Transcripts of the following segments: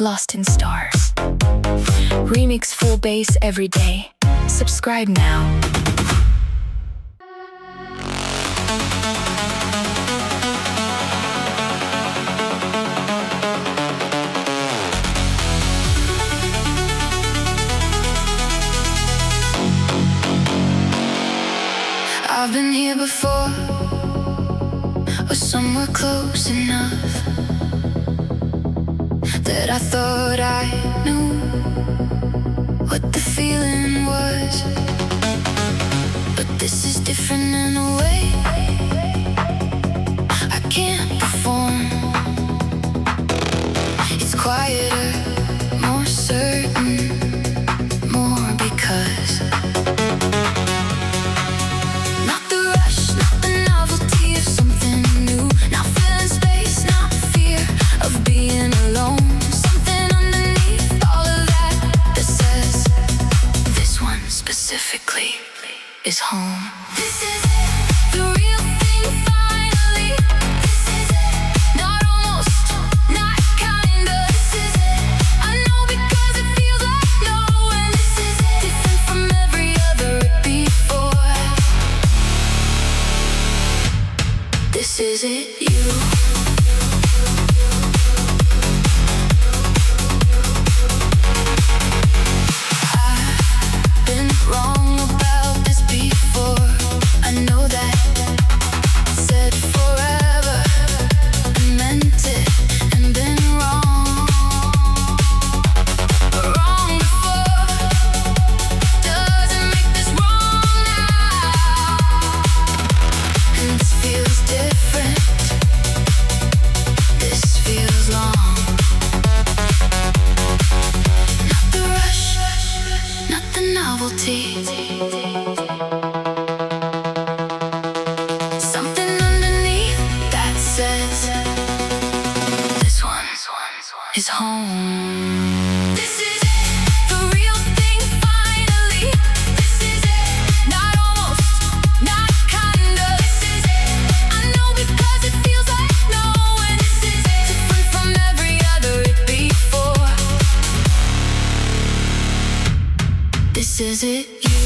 Lost in Stars. Remix full bass every day. Subscribe now. I've been here before, or somewhere close enough that I thought I knew what the feeling was. But this is different in a way I can't perform. It's quieter, more certain, more because is home. This is it, the real thing finally. This is it, not almost, not kinda. This is it, I know because it feels like no. And this is it, different from every other before. This is it, you. Something underneath that says this one is home. This is it, the real thing finally. This is it, not almost, not kinda. This is it, I know because it feels like no. And this is it, different from every other before. This is it, you.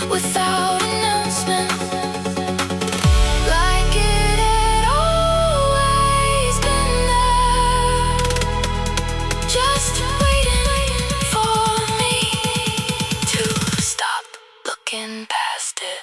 Without announcement, like it had always been there, just waiting for me to stop looking past it.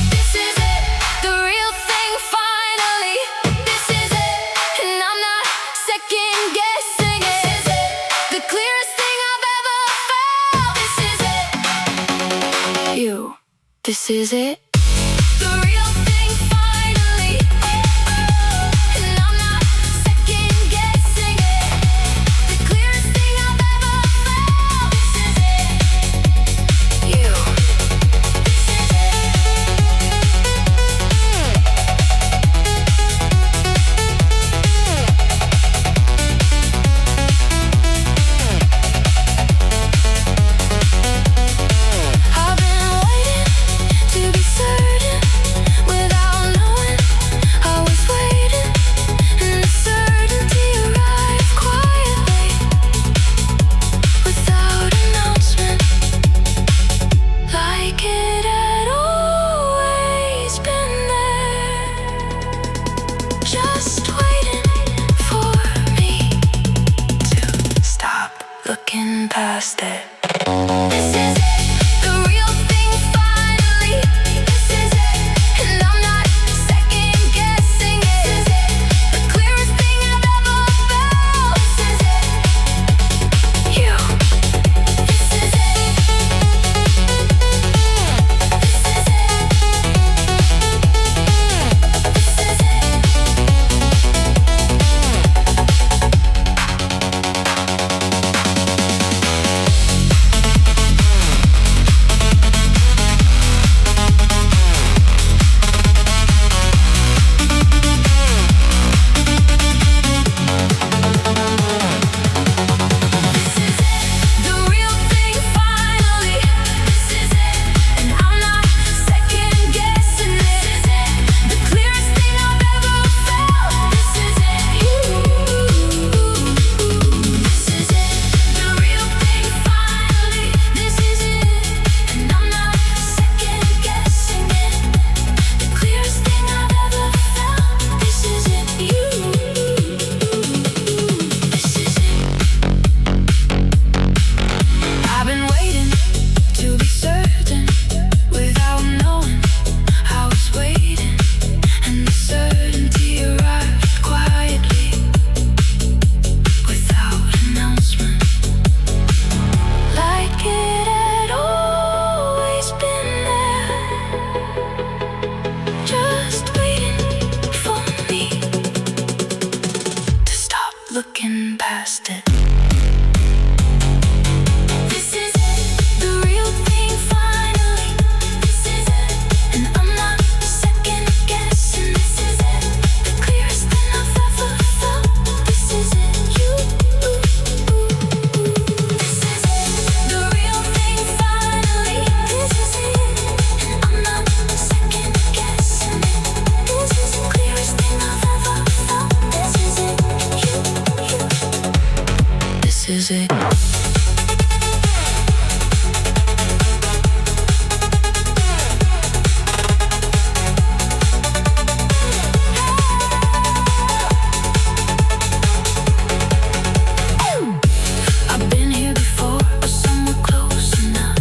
This is it, the real thing finally. And I'm not second guessing it. The clearest thing I've ever felt. This is it, you. This is I've been waiting to be certain without knowing. I was waiting, and the certainty arrived quietly without announcement, like it had always been there, just waiting for me to stop looking past it. This is it, the real thing finally. This is it, and I'm not second guessing it. This is it, the clearest thing I've ever felt. walking past it. This is it, the real thing finally. This is it, and I'm not second guessing. This is it, the clearest thing I've ever felt. This is it, you. This is it, the real thing finally. This is it, and I'm not second guessing. This is the clearest thing I've ever felt. This is it, you. This is it. I've been here before, or somewhere close enough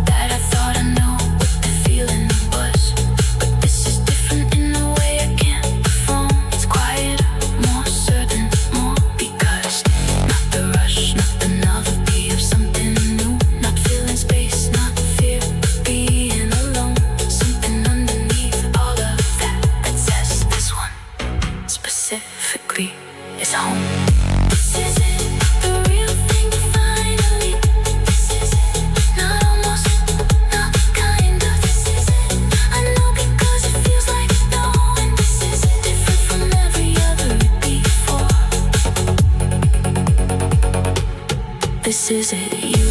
that I thought I know what the feeling was. But this is different in a way I can't perform. It's quieter, more certain, more because not the rush, not the novelty of something new. Not feeling space, not fear of being alone. Something underneath all of that that says this one specifically is home. This is it, the real thing finally. This is it, not almost, not kind of. This is it, I know because it feels like no. And this is it, different from every other before. This is it, you.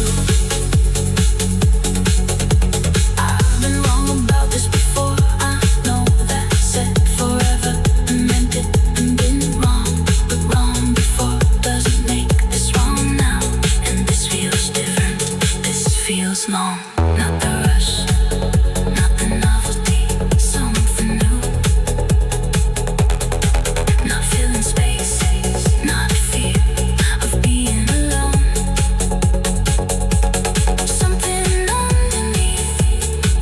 I've been wrong about this before. I know that said forever and meant it and been wrong, but wrong before doesn't make this wrong now. And this feels different. This feels long. Not the rush, not the novelty, something new. Not feeling space, not fear of being alone. Something underneath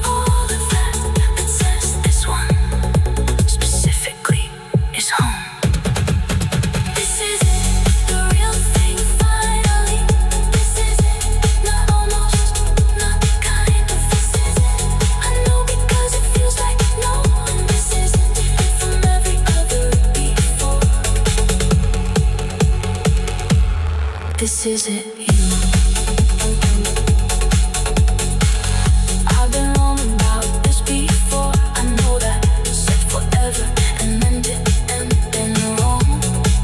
all of that that says this one specifically is home. This is it, the real thing finally. This is it, not almost, not kind of. This is it, I know because it feels like no. And this is it, different from every other before. This is it, you. I've been wrong about this before. I know that said forever and meant it and been wrong,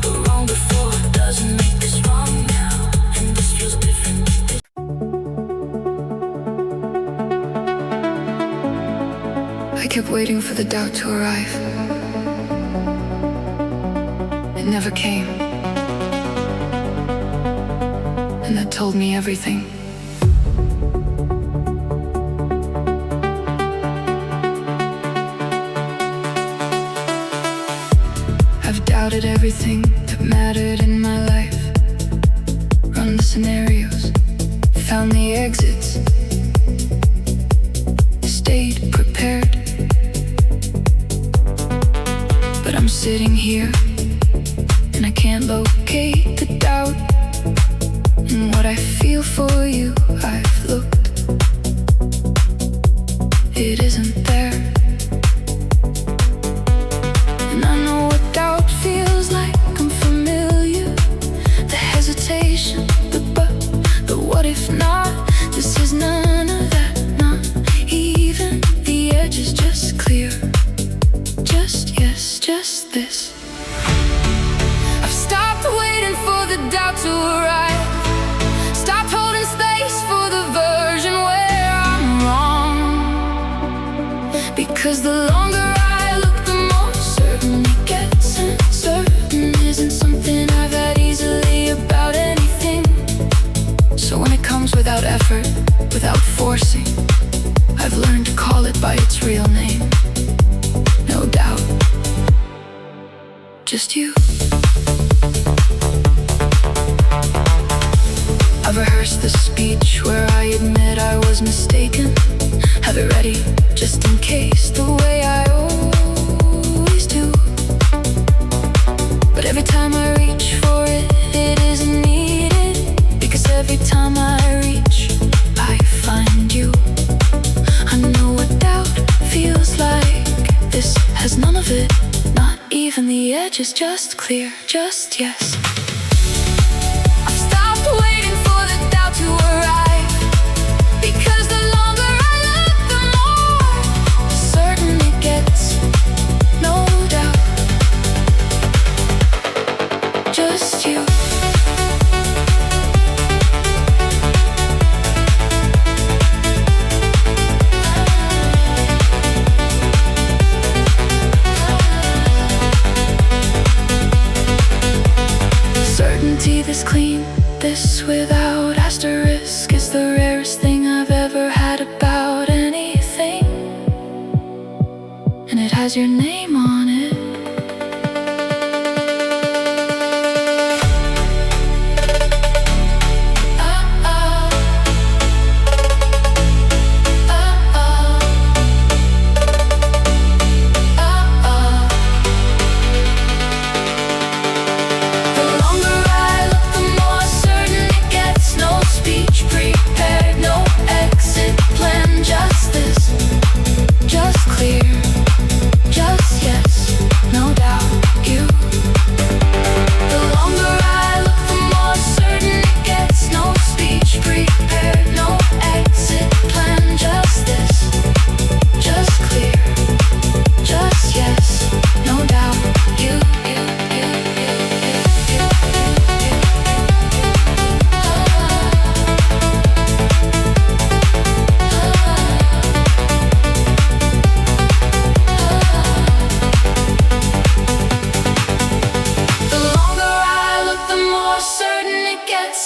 but wrong before doesn't make this wrong now. And this feels different. I kept waiting for the doubt to arrive. It never came. And that told me everything. I've doubted everything that mattered in my life. Run the scenarios, found the exits, stayed prepared. But I'm sitting here and I can't locate the doubt. And what I feel for you, I've looked. It isn't there. And I know what doubt feels like. I'm familiar. The hesitation, the what if not? This is none of that, not even the edge is just clear. Just yes, just this. I've stopped waiting for the doubt to arrive. Stopped holding space for the version where I'm wrong. Because the longer I look, the more certain it gets. And certain isn't something I've had easily about anything. So when it comes without effort, without forcing, I've learned to call it by its real name. No doubt. Just you. I've rehearsed the speech where I admit I was mistaken. Have it ready, just in case, the way I always do. But every time I reach for it, it isn't needed. Because every time I reach, I find you. I know what doubt feels like. This has none of it, not even the edge is just clear, just yes. this clean, this without asterisk is the rarest thing I've ever had about anything, and it has your name on it.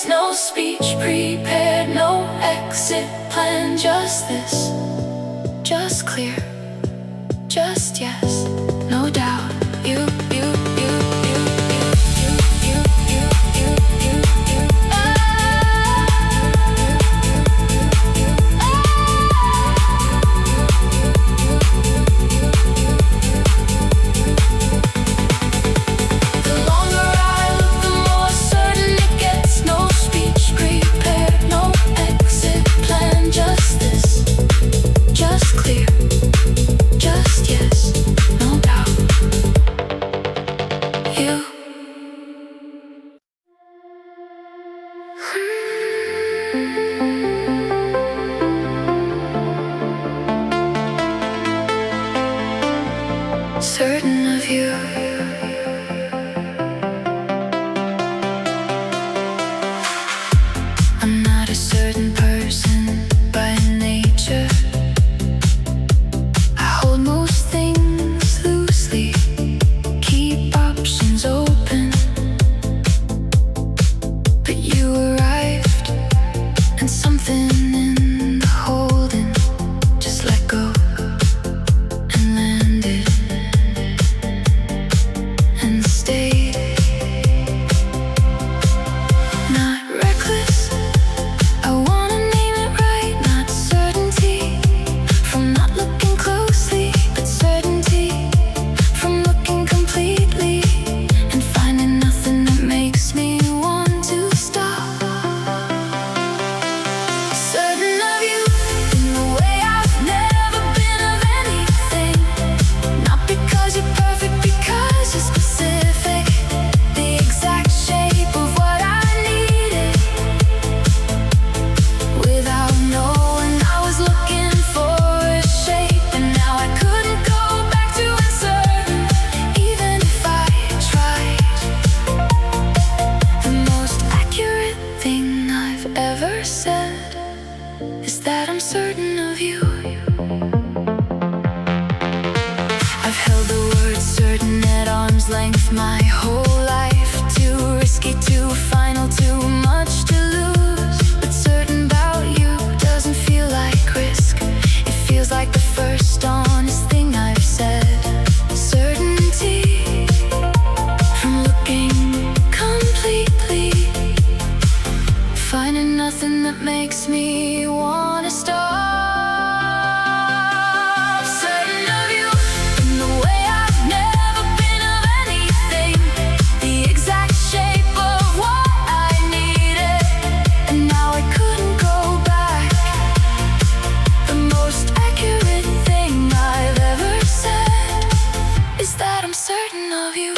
No speech prepared, no exit plan, just this, just clear, just yes, no doubt. You certain of you. I'm not a certain person by nature. I hold most things loosely, keep options open. But you arrived, and something in the holding just let go and landed and stayed. Not reckless, I wanna name it right. Not certainty from not looking closely, but certainty from looking completely and finding nothing that makes me want to stop. Certain of you in the way I've never been of anything. Not because you're perfect, because you're specific. The exact shape of what I needed. Without knowing I was looking for a shape, and now I couldn't go back to uncertain, even if I tried. The most accurate thing I've ever said is that I'm certain of you. I've held the word certain at arm's length my whole life. Too risky, too final, too much to lose. But certain about you doesn't feel like risk. It feels like the first honest thing I've said. Certainty from looking completely, finding nothing that makes me wanna stop. Certain of you in the way I've never been of anything. The exact shape of what I needed, and now I couldn't go back. The most accurate thing I've ever said is that I'm certain of you.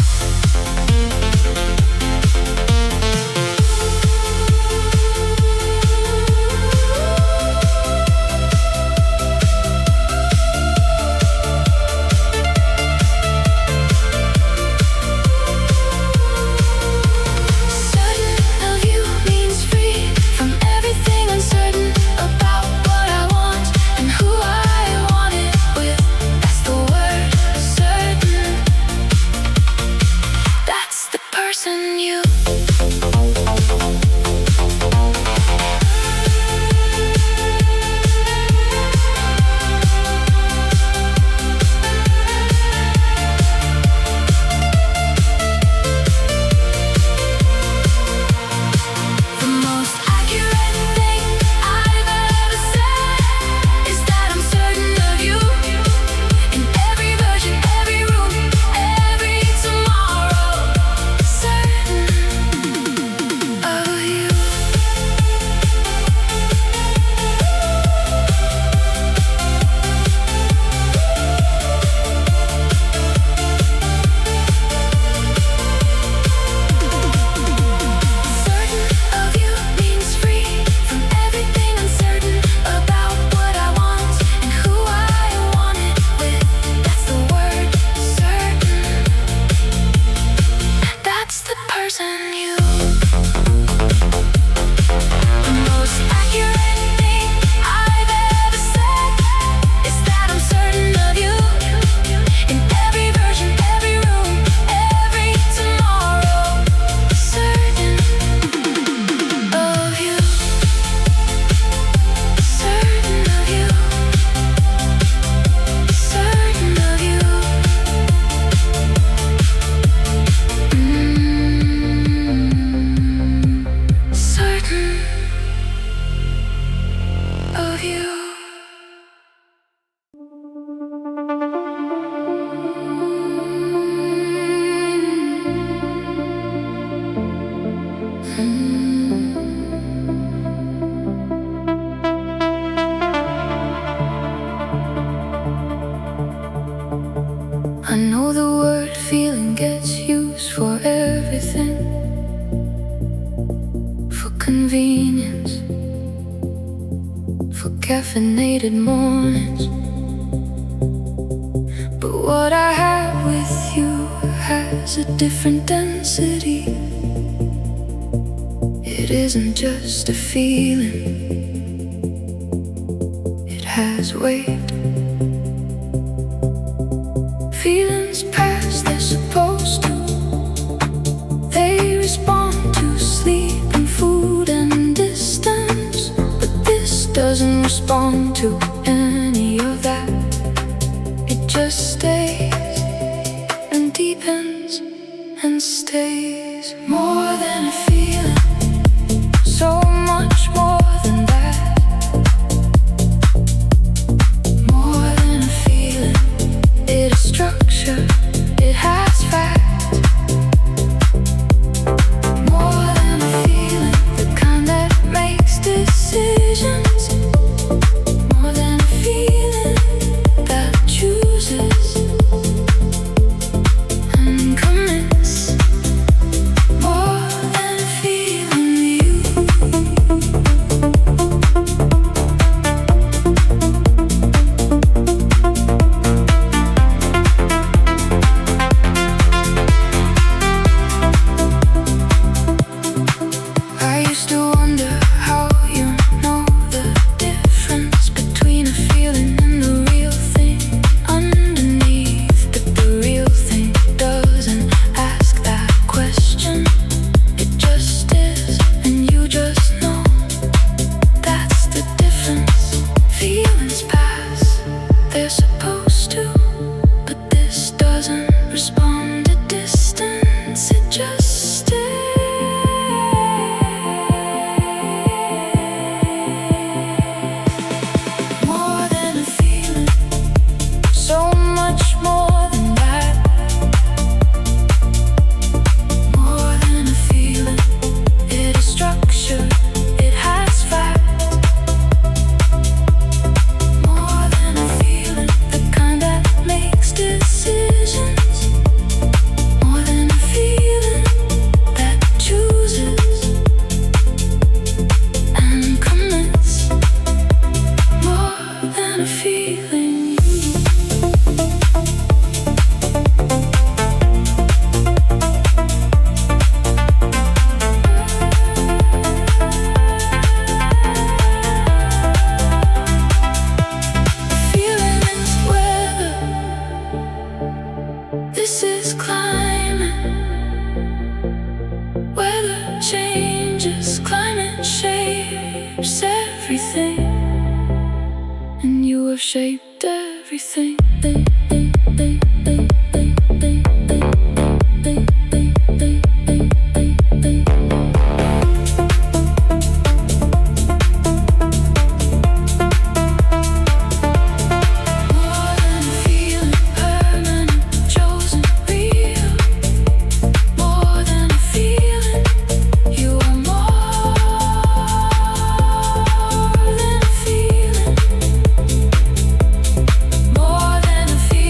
I know the word feeling gets used for everything, for convenience, for caffeinated mornings. But what I have with you has a different density. It isn't just a feeling, it has weight. Feelings pass, they're supposed to. They respond to sleep and food and distance. But this doesn't respond to any of that. It just stays and deepens and stays. More than a feeling, so much more than that. More than a feeling, it is structure, it has fact. More than a feeling, the kind that makes decisions. More than a feeling that chooses and commits. More than a feeling, you. I used to wonder how you know the difference between a feeling and the real thing underneath. But the real thing doesn't ask that question. It just is, and you just know. That's the difference. Feelings pass, they're supposed to. But this doesn't respond to distance, it just stays. More than a feeling, so much more than that. More than a feeling, it is structure, it has fact. More than a feeling, the kind that makes decisions. More than a feeling that chooses and commits. More than a feeling, feeling is weather. This is climate. Weather changes, climate shapes everything, and you have shaped everything. More than a feeling, permanent, chosen, real. More than a feeling, you are more than a feeling. More than a feeling.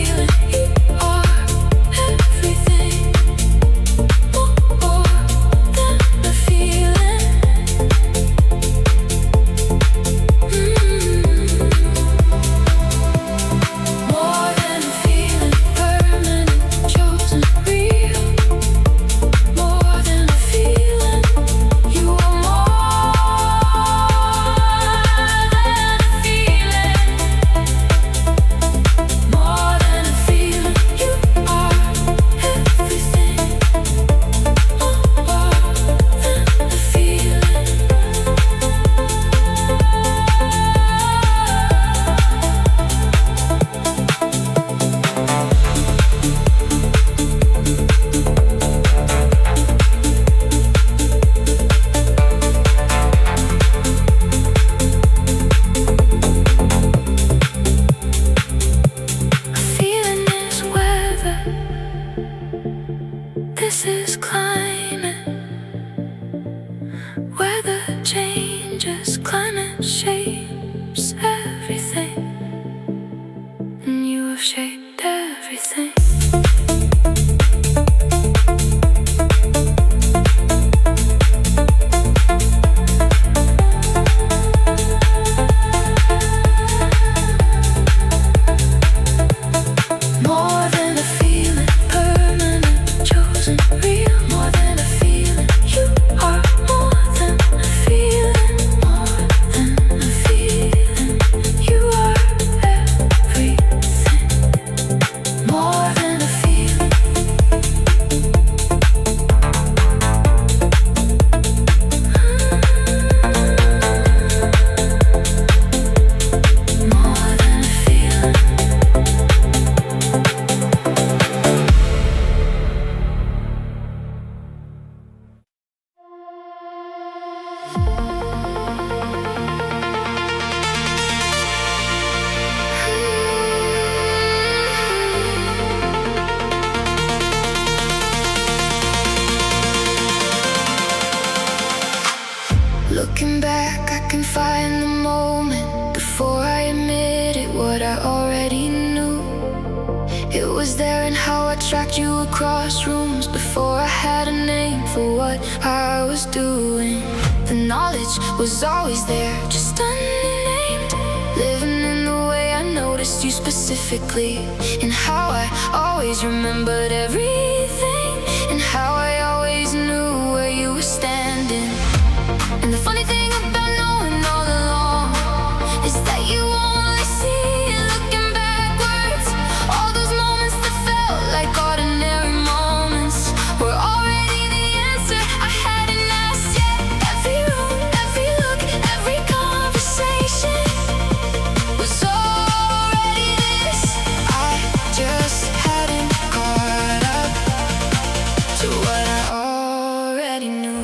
Weather changes, climate shapes everything, and you have shaped everything. More than a feeling, permanent, chosen, real. More than a feeling, you are more than a feeling. More than a feeling, you are everything. More than a feeling. More than a feeling. Looking back, I can find the moment before I admitted what I already knew. It was there in how I tracked you across rooms before I had a name for what I was doing. The knowledge was always there, just unnamed. Living in the way I noticed you specifically, and how I always remembered everything, and how I always knew where you were standing. And the funny thing about knowing all along is that you only see it looking backwards. All those moments that felt like ordinary moments were already the answer I hadn't asked yet. Every room, every look, every conversation was already this. I just hadn't caught up to what I already knew.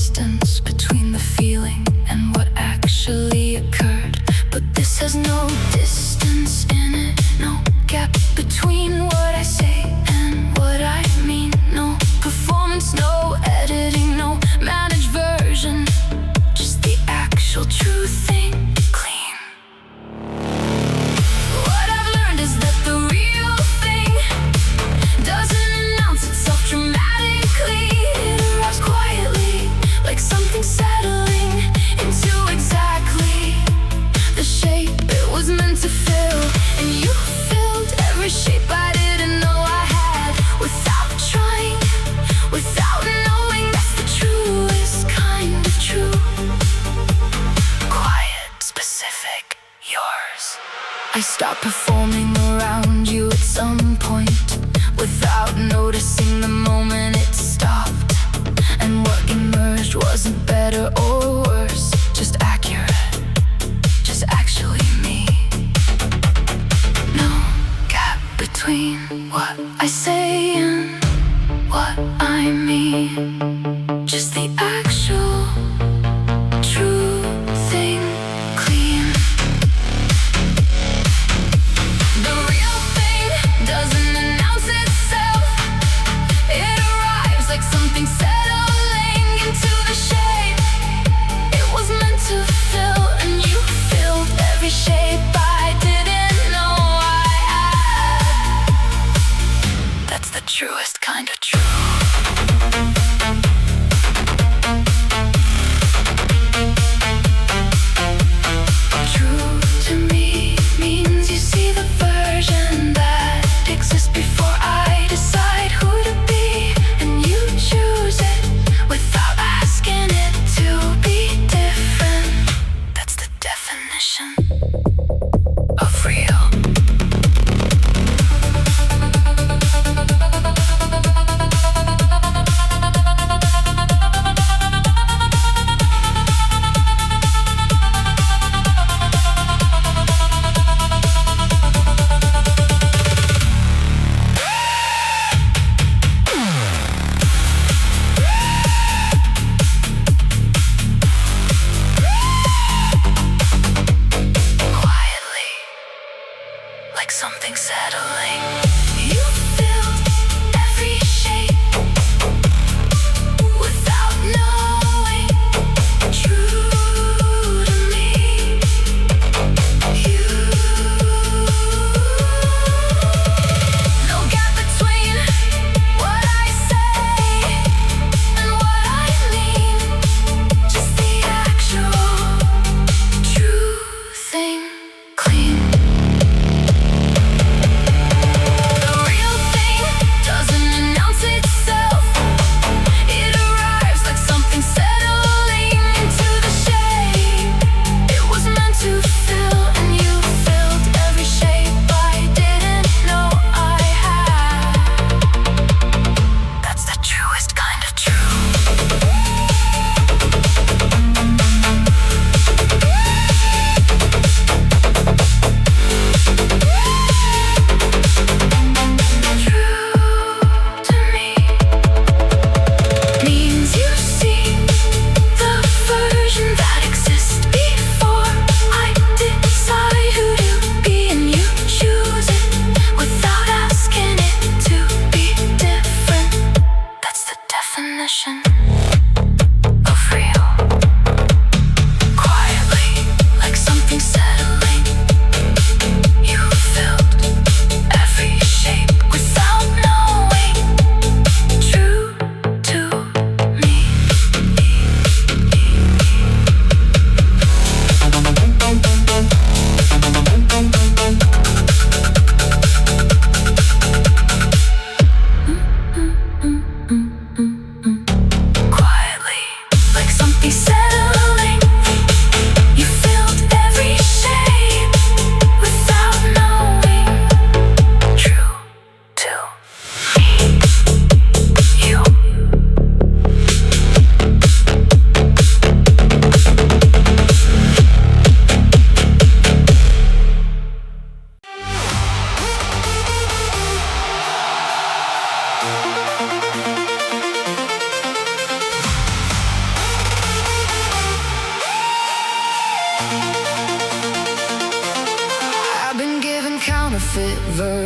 distance between the feeling and what actually occurred. But this has no distance in it, no gap between what I say and what I mean. No performance, no editing, no managed version, just the actual true thing, clean. What I've learned is that the real thing doesn't announce itself dramatically. It arrives quietly, like something settling into exactly the shape it was meant to fill. And you filled every shape I didn't know I had, without trying, without knowing. That's the truest kind of true. Quiet, specific, yours. I stopped performing around you at some point, without noticing the moment it stopped. And what emerged wasn't better or worse, just accurate, just actually me. No gap between what I say and what I mean, just the actual true thing, clean. The real thing doesn't announce itself. It arrives like something settling into the shape it was meant to fill. And you filled every shape I didn't know I had. That's the truest kind of true.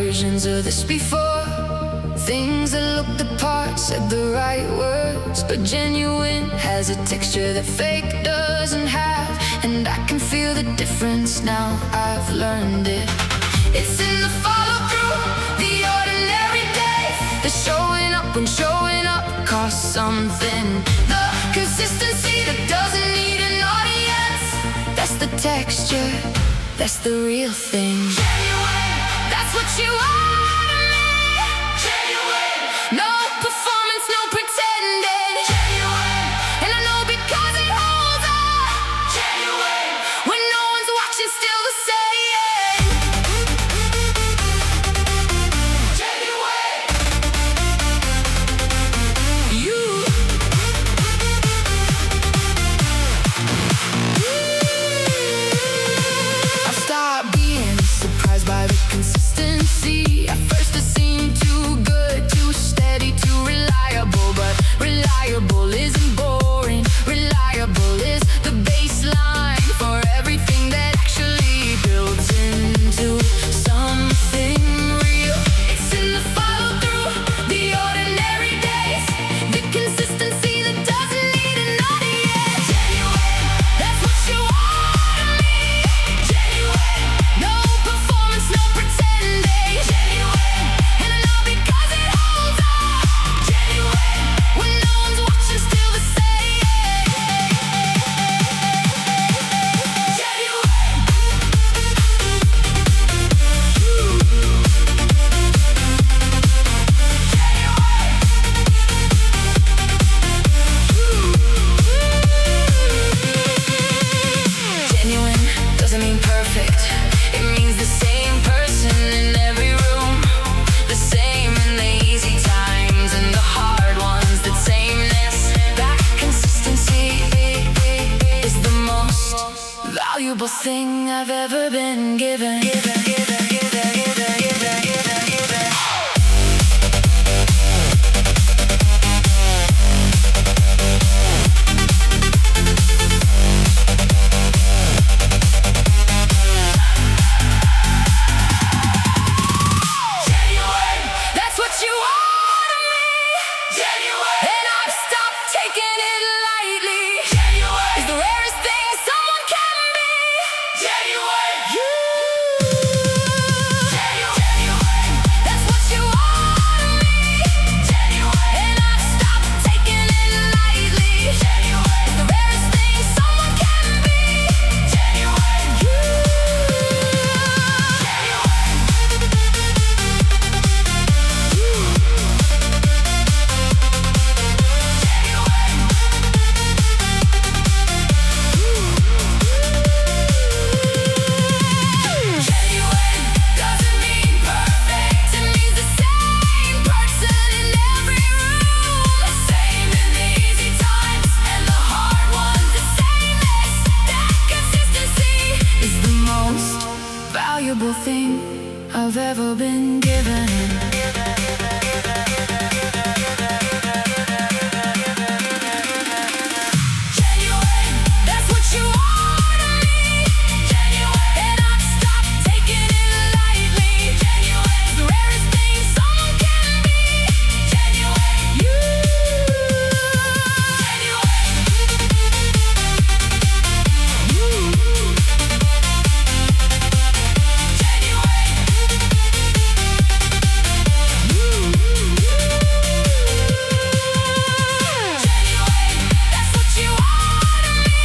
versions of this before. Things that looked the part, said the right words, but genuine has a texture that fake doesn't have. And I can feel the difference now, I've learned it. It's in the follow-through, the ordinary days, the showing up when showing up costs something. The consistency that doesn't need an audience, that's the texture, that's the real thing. Genuine, that's what you are to me. Genuine, no performance, no pretending. Genuine, and I know because it holds up. Genuine, when no one's watching, still the same. Genuine, you. I've stopped being surprised by the consistency. At first it seemed too good, too steady, too reliable. But reliable isn't boring. Reliable is the baseline for everything that actually builds into something real. It's in the follow-through, the ordinary days, the consistency that doesn't need an audience. Genuine, that's what you are to me. Genuine, no performance, no pretending. Genuine, and I know because it holds up. Genuine, when no one's watching, still the same. Genuine. Genuine doesn't mean perfect. It means the same person in every room, the same in the easy times and the hard ones. That sameness, that consistency is the most valuable thing I've ever been given. Genuine, that's what you are to me. Genuine, and I've stopped taking it lightly. Genuine, is the rarest thing someone can be. Genuine, you. Genuine, that's what you are to me. Genuine, and I've stopped taking it lightly. Genuine, is the rarest thing someone can be. Genuine, you. Genuine doesn't mean perfect. It means the same person in every room, the same in the easy times and the hard ones. The sameness, that consistency is the most valuable thing I've ever been given. Genuine, that's what you are to me. Genuine, and I've stopped taking it lightly. Genuine, the rarest thing someone can be. Genuine, you. Genuine, you. Genuine, genuine, that's what you are to me.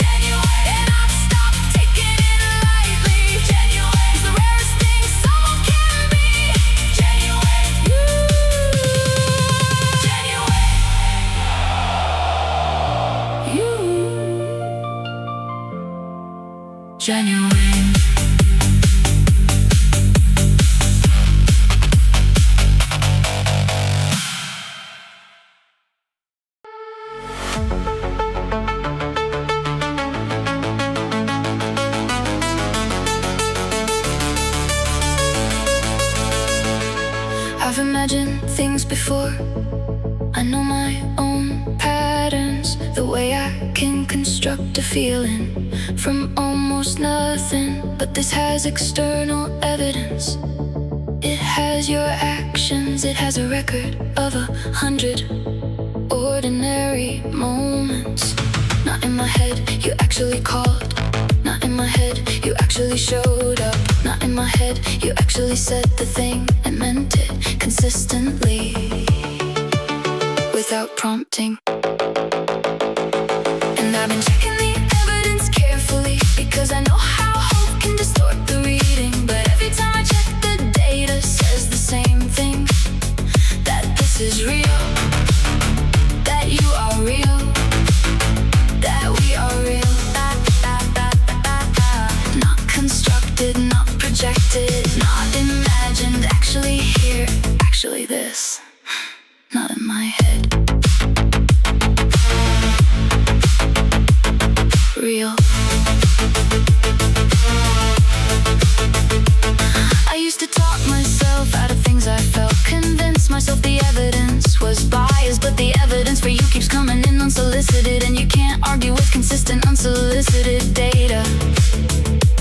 Genuine, and I've stopped taking it lightly. Genuine, is the rarest thing someone can be. Genuine, you. Genuine, you. Genuine. I've imagined things before. I know my own patterns, the way I can construct a feeling from almost nothing. But this has external evidence. It has your actions, it has a record of 100 ordinary moments. Not in my head, you actually called. Not in my head, you actually showed up. Not in my head, you actually said the thing and meant it consistently, without prompting. And I've been checking the evidence carefully, because I know how hope can distort the reading. But every time I check, the data says the same thing, that this is real, that you are real, that we are real. Not constructed, not projected, not imagined, actually here, actually this, not in my head. Real. I used to talk myself out of things I felt, convince myself the evidence was biased, but the evidence for you keeps coming in unsolicited, and you can't argue with consistent unsolicited data.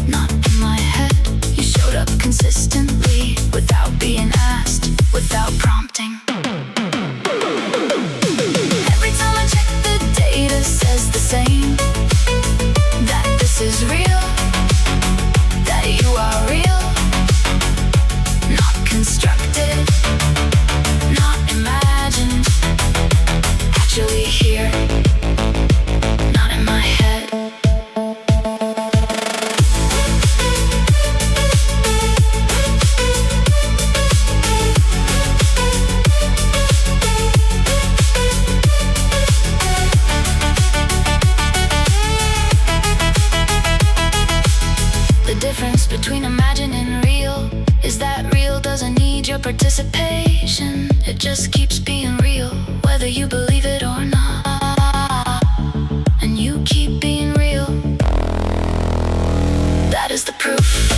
Not in my head, you showed up consistently, without being asked, without prompting. Every time I check, the data says the same, that this is real, that you are real, not constructed, not imagined, actually here, not in my head. The difference between imagine and real is that real doesn't need your participation. It just keeps being real, whether you believe it or not. And you keep being real. That is the proof.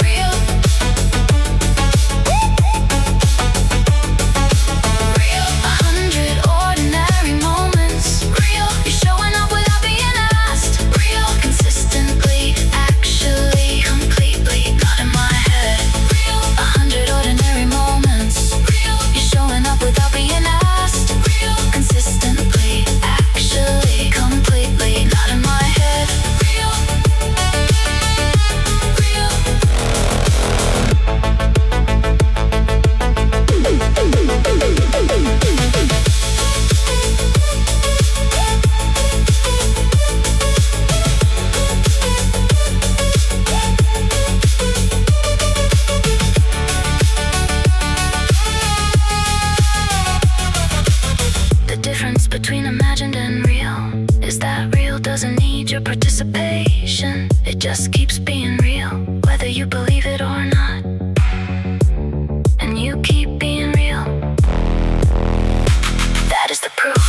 Real. Real. 100 ordinary moments. Real. You're showing up without being asked. Real. Consistently, actually, completely, not in my head. Real. 100 ordinary moments. Real. You're showing up without being asked. Real. Consistently, actually, completely, not in my head. Real. Real. The difference between imagined and real is that real doesn't need your participation. It just keeps being real, whether you believe it or not. And you keep being real. That is the proof.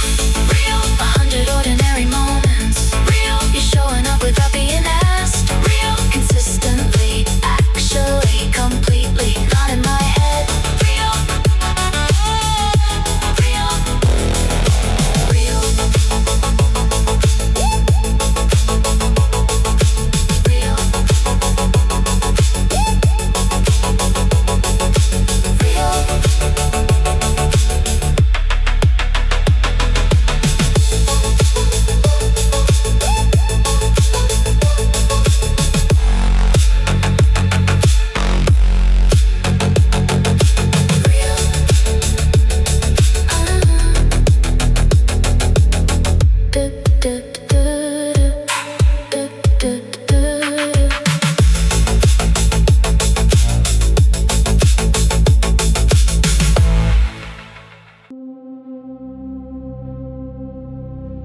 Real. 100 ordinary moments. Real. You're showing up without being asked. Real. Consistently, actually, completely, not in my head. Real. Real. Real. Real.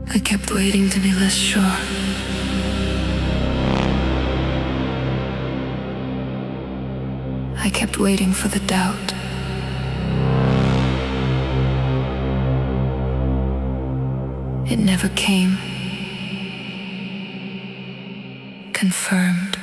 I kept waiting to be less sure. I kept waiting for the doubt. It never came. Confirmed.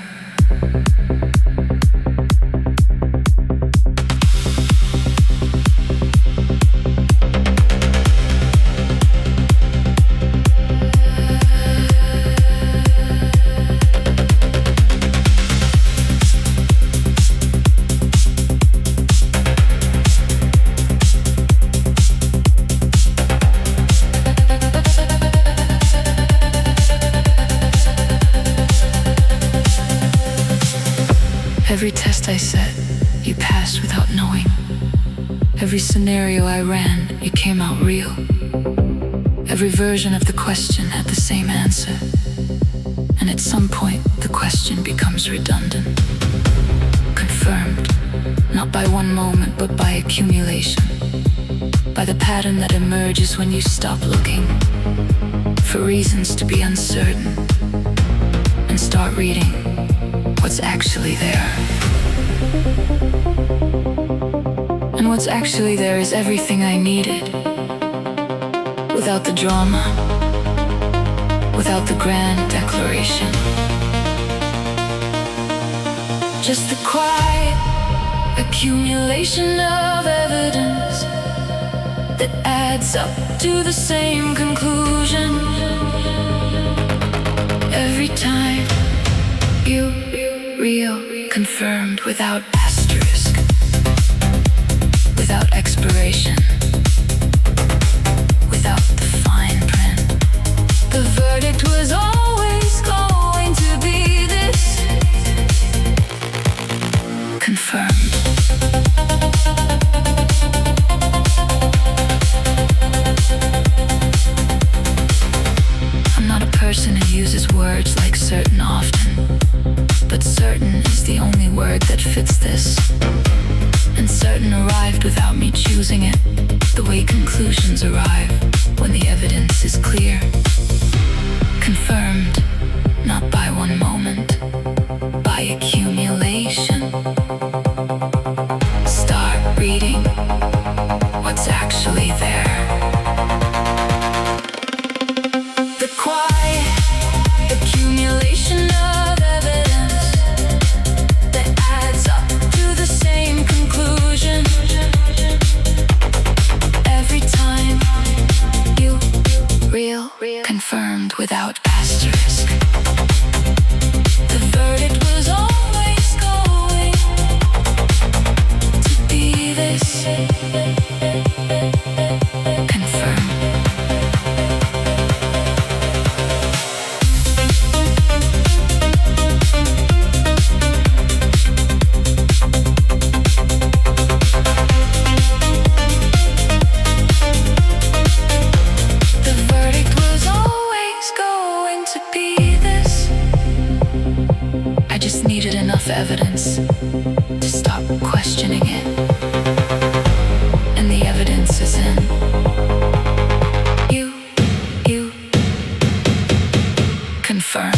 test I set, you passed without knowing. Every scenario I ran, you came out real. Every version of the question had the same answer. And at some point, the question becomes redundant. Confirmed, not by one moment, but by accumulation. By the pattern that emerges when you stop looking for reasons to be uncertain and start reading what's actually there. And what's actually there is everything I needed. Without the drama, without the grand declaration. Just the quiet accumulation of evidence that adds up to the same conclusion. Every time you real, confirmed without asterisk, without expiration, without the fine print. The verdict was always going to be this: confirmed. I'm not a person who uses words like certain often, but certain is the only word that fits this. And certain arrived without me choosing it, the way conclusions arrive when the evidence is clear. Confirmed, not by one moment, by accumulation. Start reading what's actually there. The quiet accumulation of evidence that adds up to the same conclusion. Every time you real, confirmed without asterisk. The verdict was always going to be this: confirmed. Evidence to stop questioning it, and the evidence is in you confirm.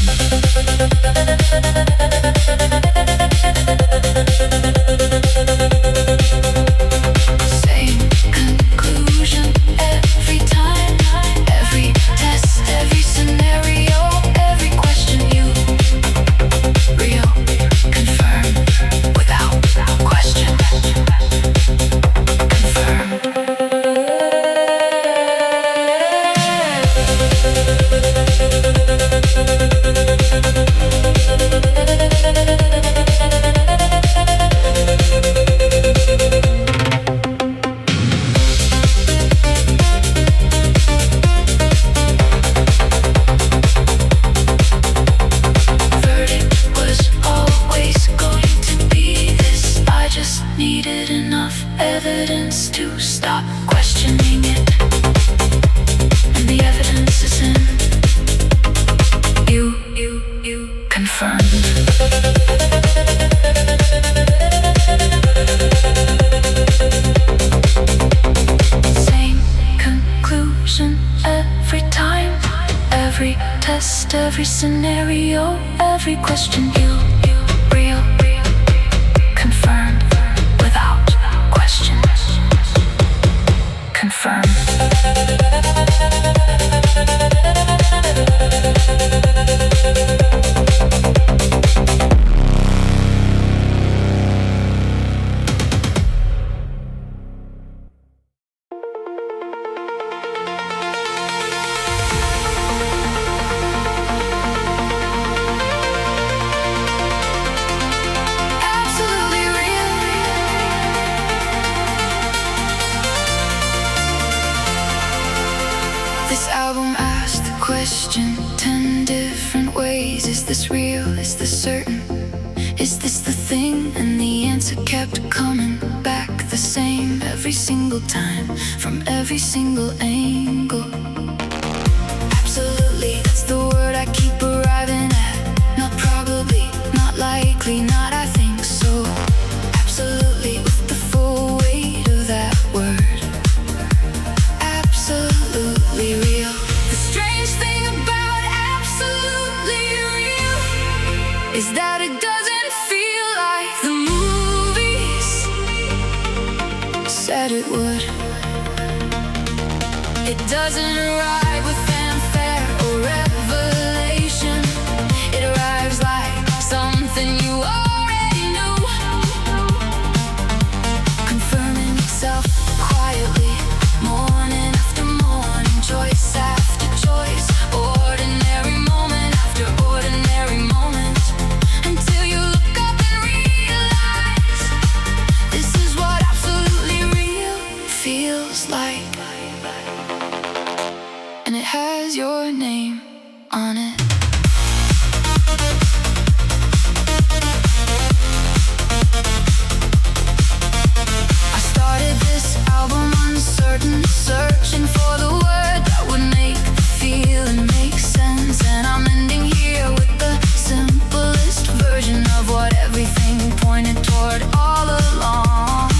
Same conclusion every time, every test, every scenario, every question. You real, confirm, without question. Confirm. Needed enough evidence to stop questioning it, and the evidence is in you confirmed. Same conclusion every time, every test, every scenario, every question. You real, confirmed. Question. Confirm. This album asked the question 10 different ways. Is this real? Is this certain? Is this the thing? And the every single time, from every single angle. Absolutely, that's the word I keep arriving at. Not probably, not likely, not I think so. Absolutely, with the full weight of that word. Absolutely real. The strange thing about absolutely real is that it doesn't feel like the movies said it would. It doesn't arrive with fanfare or revelation. It arrives like something you already knew, confirming itself quietly, morning after morning, choice after choice, ordinary moment after ordinary moment, until you look up and realize this is what absolutely real feels like. And it has your name on it. I started this album uncertain, searching for the word that would make the feeling make sense. And I'm ending here with the simplest version of what everything pointed toward all along.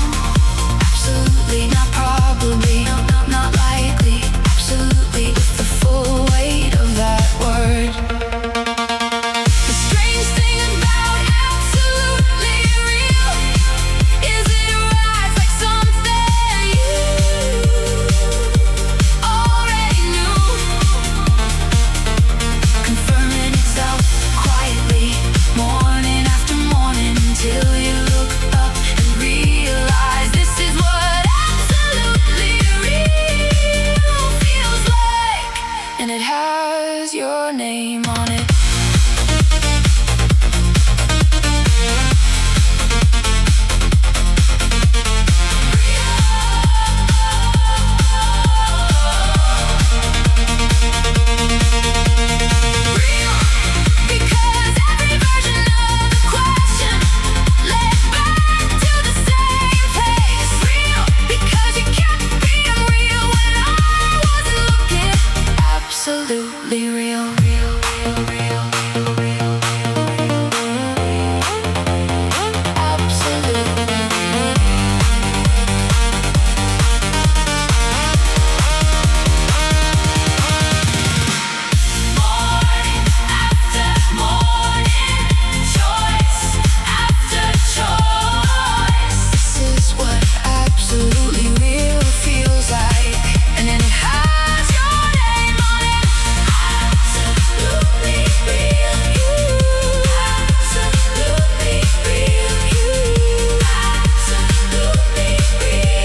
Absolutely, not probably, not likely. Absolutely, with the full weight of that word. The strange thing about absolutely real is it arrives like something you already knew, confirming itself quietly, morning after morning, until you look up and realize this is what absolutely real feels like. And it has your name on it. Real, because every version of the question led back to the same place. Real, because you kept being real when I wasn't looking. Absolutely real, real, real, real, real, absolutely real. Morning after morning, choice after choice. This is what absolutely real feels like, and then it has your name on it. Absolutely real, you. Absolutely real, you. Absolutely real.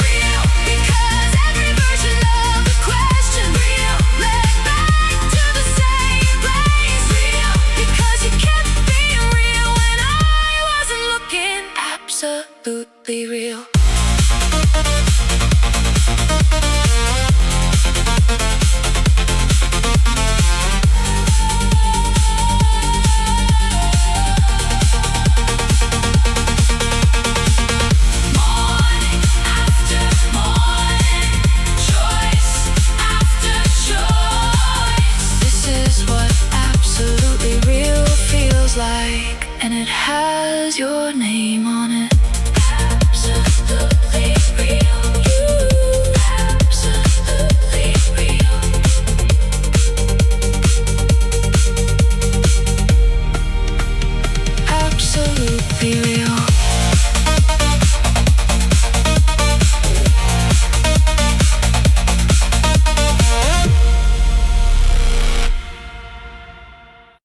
Real, because every version of the question real led back to the same place. Real, because you kept being real when I wasn't looking. Absolutely real. Morning after morning, choice after choice. This is what absolutely real feels like, and it has your name on it. Absolutely.